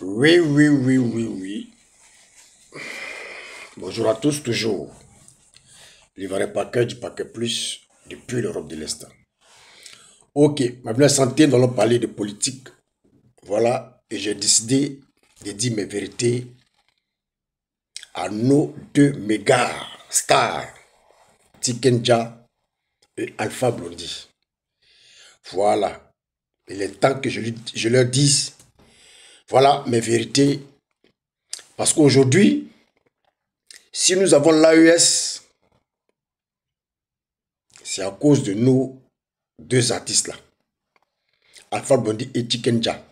Oui, oui, oui, oui, oui. Bonjour à tous, toujours. Livret paquet du paquet plus depuis l'Europe de l'Est. Ok, ma bien santé, nous allons parler de politique. Voilà, et j'ai décidé de dire mes vérités à nos deux méga stars, Tikenja et Alpha Blondy. Voilà, il est temps que je leur dise, voilà mes vérités. Parce qu'aujourd'hui, si nous avons l'AES, c'est à cause de nos deux artistes-là, Alpha Blondy et Tikenja.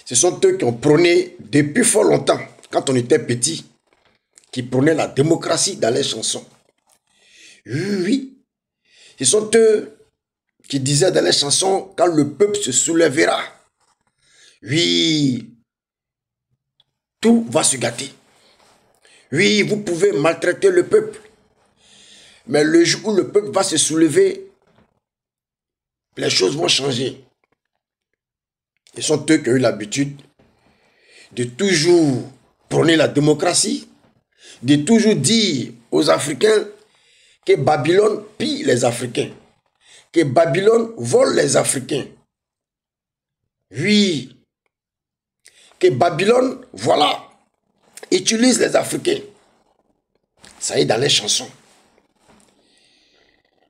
Ce sont eux qui ont prôné depuis fort longtemps, quand on était petit, qui prônaient la démocratie dans les chansons. Oui, oui. Ce sont eux qui disaient dans les chansons, quand le peuple se soulèvera, oui, tout va se gâter. Oui, vous pouvez maltraiter le peuple, mais le jour où le peuple va se soulever, les choses vont changer. Ce sont eux qui ont eu l'habitude de toujours prôner la démocratie, de toujours dire aux Africains que Babylone pille les Africains, que Babylone vole les Africains. Oui, que Babylone, voilà, utilise les Africains. Ça y est dans les chansons.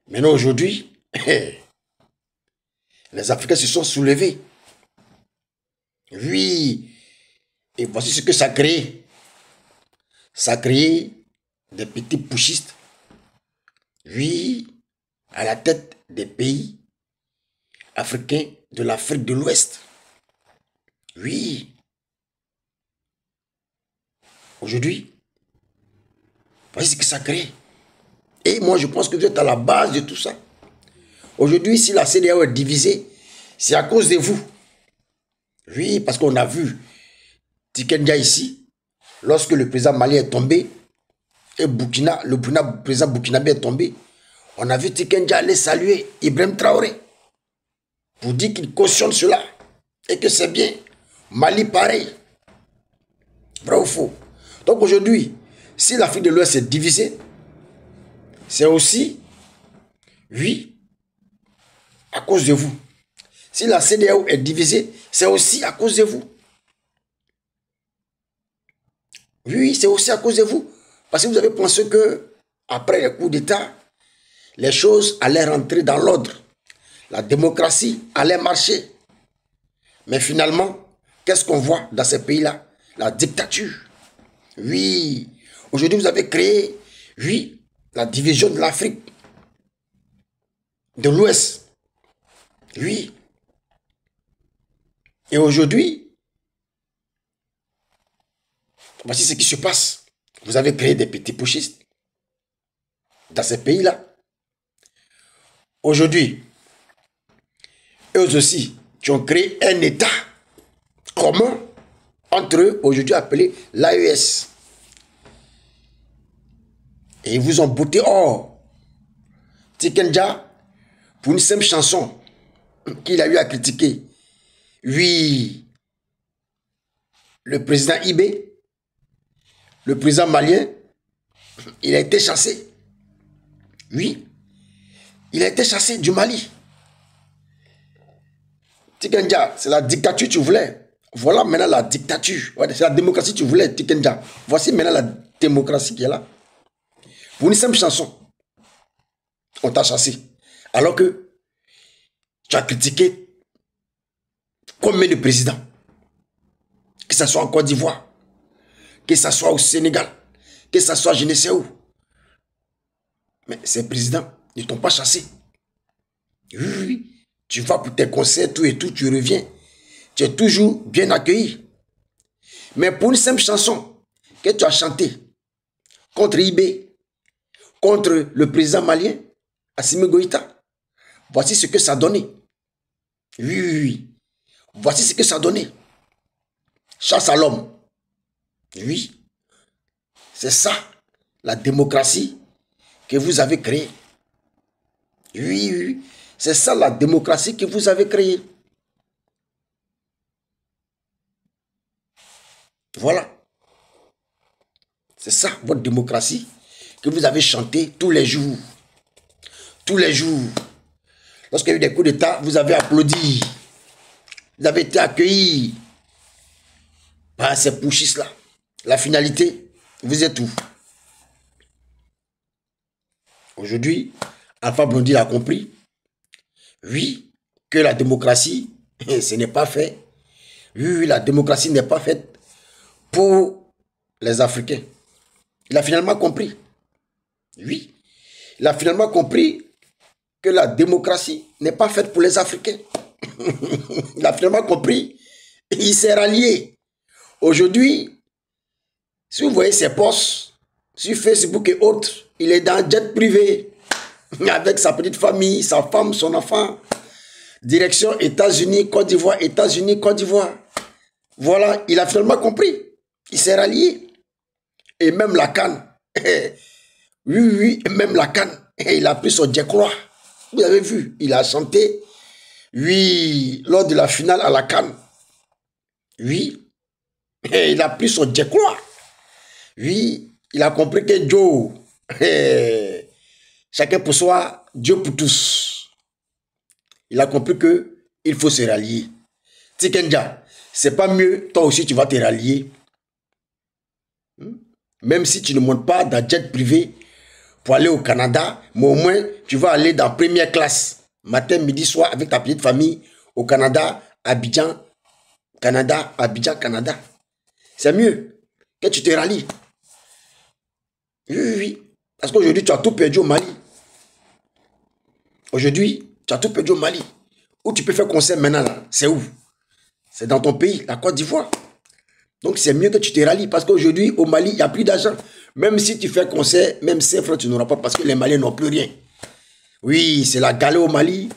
Maintenant aujourd'hui, les Africains se sont soulevés. Oui, et voici ce que ça a créé. Ça a créé des petits pushistes. Oui, à la tête des pays africains de l'Afrique de l'Ouest. Oui. Aujourd'hui, voici ce que ça crée. Et moi, je pense que vous êtes à la base de tout ça. Aujourd'hui, si la CEDEAO est divisée, c'est à cause de vous. Oui, parce qu'on a vu Tikenja ici, lorsque le président malien est tombé, et le président burkinabé est tombé, on a vu Tikenja aller saluer Ibrahim Traoré pour dire qu'il cautionne cela et que c'est bien. Mali, pareil. Vrai ou faux? Donc aujourd'hui, si l'Afrique de l'Ouest est divisée, c'est aussi, oui, à cause de vous. Si la CEDEAO est divisée, c'est aussi à cause de vous. Oui, c'est aussi à cause de vous. Parce que vous avez pensé que, après le coup d'État, les choses allaient rentrer dans l'ordre. La démocratie allait marcher. Mais finalement, qu'est-ce qu'on voit dans ces pays-là? La dictature. Oui. Aujourd'hui, vous avez créé, oui, la division de l'Afrique, de l'Ouest. Oui. Et aujourd'hui, voici ce qui se passe. Vous avez créé des petits pushistes dans ces pays-là. Aujourd'hui, eux aussi, qui ont créé un État commun entre eux, aujourd'hui appelé l'AES. Et ils vous ont bouté hors. Tikenja, pour une simple chanson qu'il a eu à critiquer. Oui, le président Ibé, le président malien, il a été chassé. Oui, il a été chassé du Mali. Tikenja, c'est la dictature que tu voulais. Voilà maintenant la dictature. Ouais, c'est la démocratie que tu voulais, Tikenja. Voici maintenant la démocratie qui est là. Pour une simple chanson, on t'a chassé. Alors que tu as critiqué combien de présidents, que ce soit en Côte d'Ivoire, que ce soit au Sénégal, que ce soit je ne sais où. Mais ces présidents ne t'ont pas chassé. Oui, oui, oui. Tu vas pour tes concerts, tout et tout, tu reviens. Tu es toujours bien accueilli. Mais pour une simple chanson que tu as chantée contre Ibé, contre le président malien, Assimi Goïta, voici ce que ça donnait. Oui, oui, oui. Voici ce que ça donnait. Chasse à l'homme. Oui. C'est ça, la démocratie que vous avez créée. Oui, oui. C'est ça la démocratie que vous avez créée. Voilà. C'est ça, votre démocratie, que vous avez chanté tous les jours. Tous les jours. Lorsqu'il y a eu des coups d'État, vous avez applaudi. Vous avez été accueillis par ces pouchistes-là. La finalité, vous êtes où? Aujourd'hui, Alpha Blondy a compris, oui, que la démocratie, ce n'est pas fait. Oui, la démocratie n'est pas faite pour les Africains. Il a finalement compris. Oui, il a finalement compris que la démocratie n'est pas faite pour les Africains. Il a finalement compris. Il s'est rallié. Aujourd'hui, si vous voyez ses posts sur Facebook et autres, il est dans un jet privé avec sa petite famille, sa femme, son enfant. Direction États-Unis, Côte d'Ivoire, États-Unis, Côte d'Ivoire. Voilà, il a finalement compris. Il s'est rallié. Et même la canne. Oui, même la canne. Il a pris son Djekroa. Vous avez vu, il a chanté. Oui, lors de la finale à la canne. Oui, il a pris son Djekroa. Oui, il a compris que Joe, chacun pour soi, Dieu pour tous. Il a compris que il faut se rallier. Tikenja, c'est pas mieux, toi aussi tu vas te rallier. Même si tu ne montes pas dans jet privé pour aller au Canada, mais au moins tu vas aller dans première classe, matin, midi, soir, avec ta petite famille au Canada, Abidjan, Canada, Abidjan, Canada. C'est mieux que tu te rallies. Oui. Parce qu'aujourd'hui, tu as tout perdu au Mali. Aujourd'hui, tu as tout perdu au Mali. Où tu peux faire concert maintenant, là, c'est où? C'est dans ton pays, la Côte d'Ivoire. Donc, c'est mieux que tu te rallies. Parce qu'aujourd'hui, au Mali, il n'y a plus d'argent. Même si tu fais concert, même 5 francs, tu n'auras pas parce que les Maliens n'ont plus rien. Oui, c'est la galère au Mali.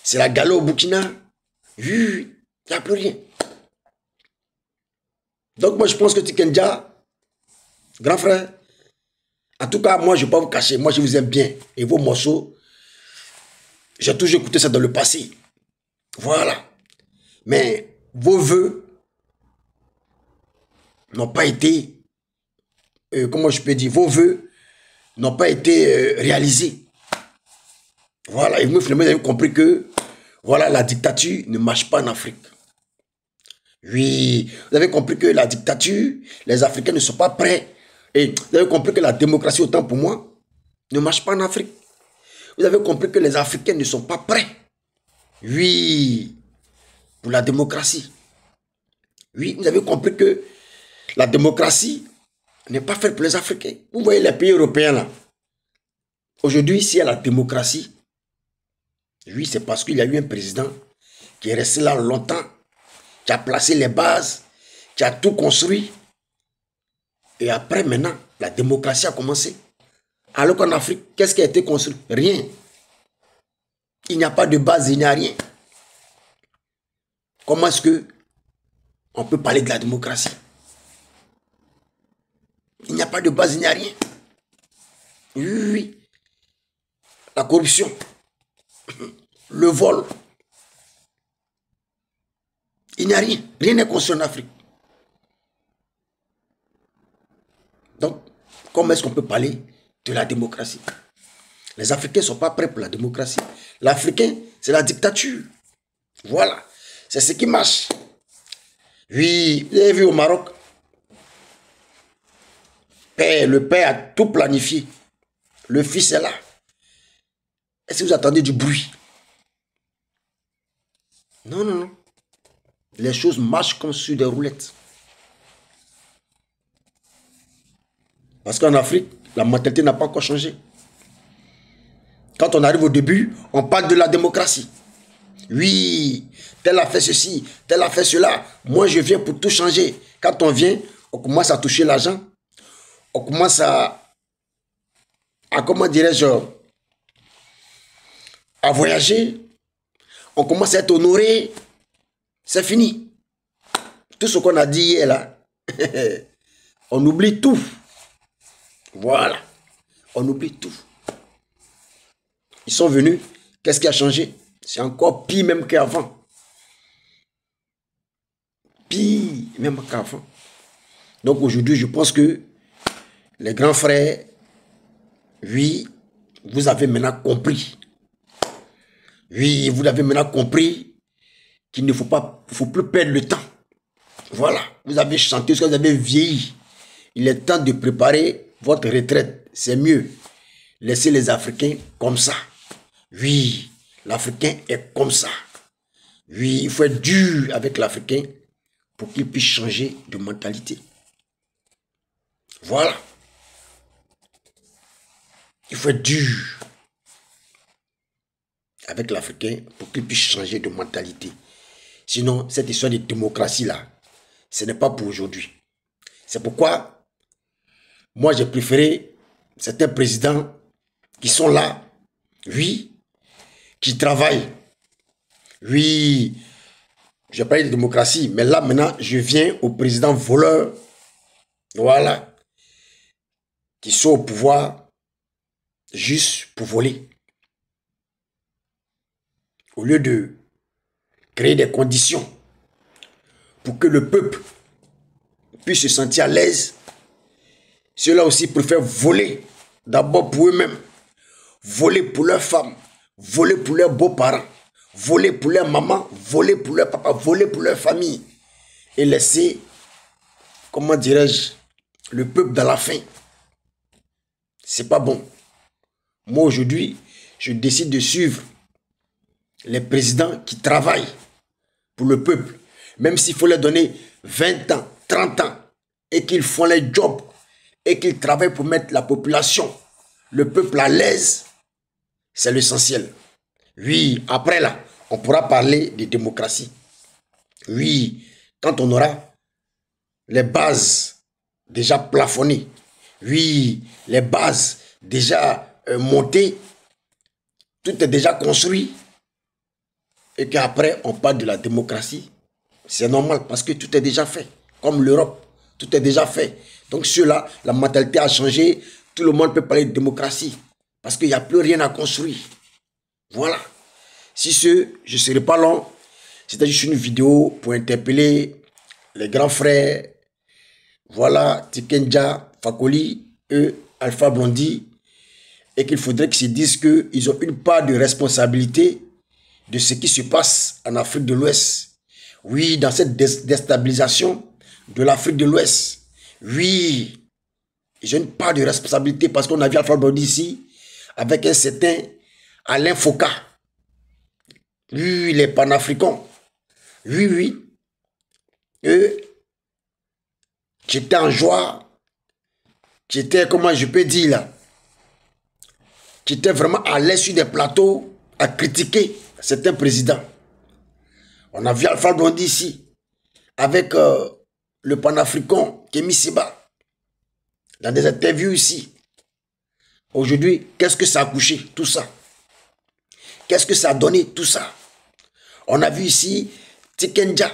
C'est la galère au Burkina. Oui, il n'y a plus rien. Donc, moi, je pense que Tikenja, grand frère, en tout cas, moi, je ne vais pas vous cacher. Moi, je vous aime bien. Et vos morceaux, j'ai toujours écouté ça dans le passé. Voilà. Mais vos vœux n'ont pas été, comment je peux dire, vos vœux n'ont pas été réalisés. Voilà. Et vous, finalement, vous avez compris que, voilà, la dictature ne marche pas en Afrique. Oui, vous avez compris que la dictature, les Africains ne sont pas prêts. Et vous avez compris que la démocratie, autant pour moi, ne marche pas en Afrique. Vous avez compris que les Africains ne sont pas prêts. Oui, pour la démocratie. Oui, vous avez compris que la démocratie n'est pas faite pour les Africains. Vous voyez les pays européens là. Aujourd'hui, s'il y a la démocratie, oui, c'est parce qu'il y a eu un président qui est resté là longtemps, qui a placé les bases, qui a tout construit. Et après, maintenant, la démocratie a commencé. Alors qu'en Afrique, qu'est-ce qui a été construit? Rien. Il n'y a pas de base, il n'y a rien. Comment est-ce que on peut parler de la démocratie? Il n'y a pas de base, il n'y a rien. Oui. La corruption, le vol. Il n'y a rien. Rien n'est construit en Afrique. Donc, comment est-ce qu'on peut parler de la démocratie? Les Africains ne sont pas prêts pour la démocratie. L'Africain, c'est la dictature. Voilà. C'est ce qui marche. Oui, vous avez vu au Maroc, le père a tout planifié. Le fils est là. Est-ce que vous attendez du bruit? Non, non, non. Les choses marchent comme sur des roulettes. Parce qu'en Afrique, la mentalité n'a pas encore changé. Quand on arrive au début, on parle de la démocratie. Oui, tel a fait ceci, tel a fait cela. Moi, je viens pour tout changer. Quand on vient, on commence à toucher l'argent. On commence à comment dirais-je, à voyager. On commence à être honoré. C'est fini. Tout ce qu'on a dit hier là, on oublie tout. Voilà. On oublie tout. Ils sont venus. Qu'est-ce qui a changé? C'est encore pire même qu'avant. Pire même qu'avant. Donc aujourd'hui, je pense que les grands frères, oui, vous avez maintenant compris. Oui, vous avez maintenant compris qu'il ne faut plus perdre le temps. Voilà, vous avez chanté, vous avez vieilli. Il est temps de préparer votre retraite. C'est mieux. Laissez les Africains comme ça. Oui, l'Africain est comme ça. Oui, il faut être dur avec l'Africain pour qu'il puisse changer de mentalité. Voilà. Il faut être dur avec l'Africain pour qu'il puisse changer de mentalité. Sinon, cette histoire de démocratie-là, ce n'est pas pour aujourd'hui. C'est pourquoi, moi, j'ai préféré certains présidents qui sont là, oui, qui travaillent. Oui, j'ai parlé de démocratie, mais là, maintenant, je viens au président voleur, voilà, qui sont au pouvoir juste pour voler. Au lieu de créer des conditions pour que le peuple puisse se sentir à l'aise, ceux-là aussi préfèrent voler, d'abord pour eux-mêmes, voler pour leurs femmes, voler pour leurs beaux-parents, voler pour leur maman, voler pour leur papa, voler pour leur famille, et laisser, comment dirais-je, le peuple dans la faim. C'est pas bon. Moi aujourd'hui, je décide de suivre les présidents qui travaillent pour le peuple, même s'il faut leur donner 20 ans, 30 ans, et qu'ils font les jobs, et qu'ils travaillent pour mettre la population, le peuple à l'aise, c'est l'essentiel. Oui, après là, on pourra parler de démocratie. Oui, quand on aura les bases déjà plafonnées, oui, les bases déjà montées, tout est déjà construit, et qu'après on parle de la démocratie, c'est normal parce que tout est déjà fait. Comme l'Europe, tout est déjà fait. Donc ceux-là, la mentalité a changé, tout le monde peut parler de démocratie parce qu'il n'y a plus rien à construire. Voilà. Si je ne serai pas long, c'était juste une vidéo pour interpeller les grands frères, voilà, Tikenja, Fakoli, eux, Alpha Blondy, et qu'il faudrait qu'ils se disent qu'ils ont une part de responsabilité de ce qui se passe en Afrique de l'Ouest. Oui, dans cette déstabilisation de l'Afrique de l'Ouest. Oui, ils ont une part de responsabilité parce qu'on a vu Alpha Blondy ici avec un certain Alain Foka. Oui, les panafricains. Oui, oui. Eux, j'étais en joie. J'étais, comment je peux dire là, j'étais vraiment à l'aise sur des plateaux à critiquer certains présidents. On a vu Alpha Blondy ici avec le panafricain Kémy Séba dans des interviews ici. Aujourd'hui, qu'est-ce que ça a couché, tout ça? Qu'est-ce que ça a donné, tout ça? On a vu ici Tikenja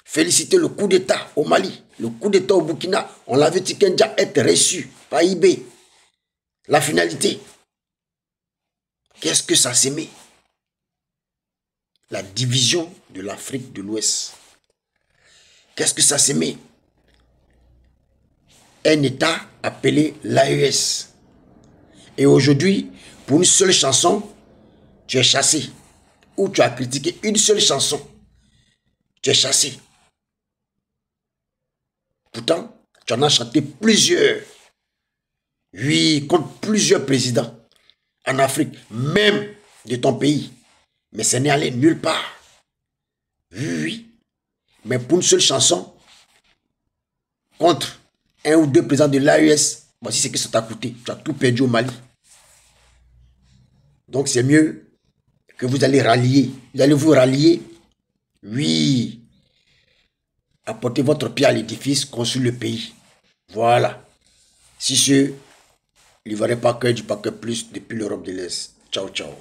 féliciter le coup d'État au Mali, le coup d'État au Burkina. On l'a vu Tikenja être reçu par IB. La finalité, qu'est-ce que ça s'aimait? La division de l'Afrique de l'Ouest. Qu'est-ce que ça s'aimait? Un État appelé l'AES. Et aujourd'hui, pour une seule chanson, tu es chassé. Ou tu as critiqué une seule chanson, tu es chassé. Pourtant, tu en as chanté plusieurs. Oui, contre plusieurs présidents en Afrique, même de ton pays. Mais ce n'est allé nulle part. Oui, oui. Mais pour une seule chanson, contre un ou deux présidents de l'AES, voici ce que ça t'a coûté. Tu as tout perdu au Mali. Donc c'est mieux que vous allez rallier. Vous allez vous rallier. Oui. Apportez votre pierre à l'édifice, construire le pays. Voilà. Si ce, l'Ivoirien Parker du Parker Plus depuis l'Europe de l'Est. Ciao, ciao.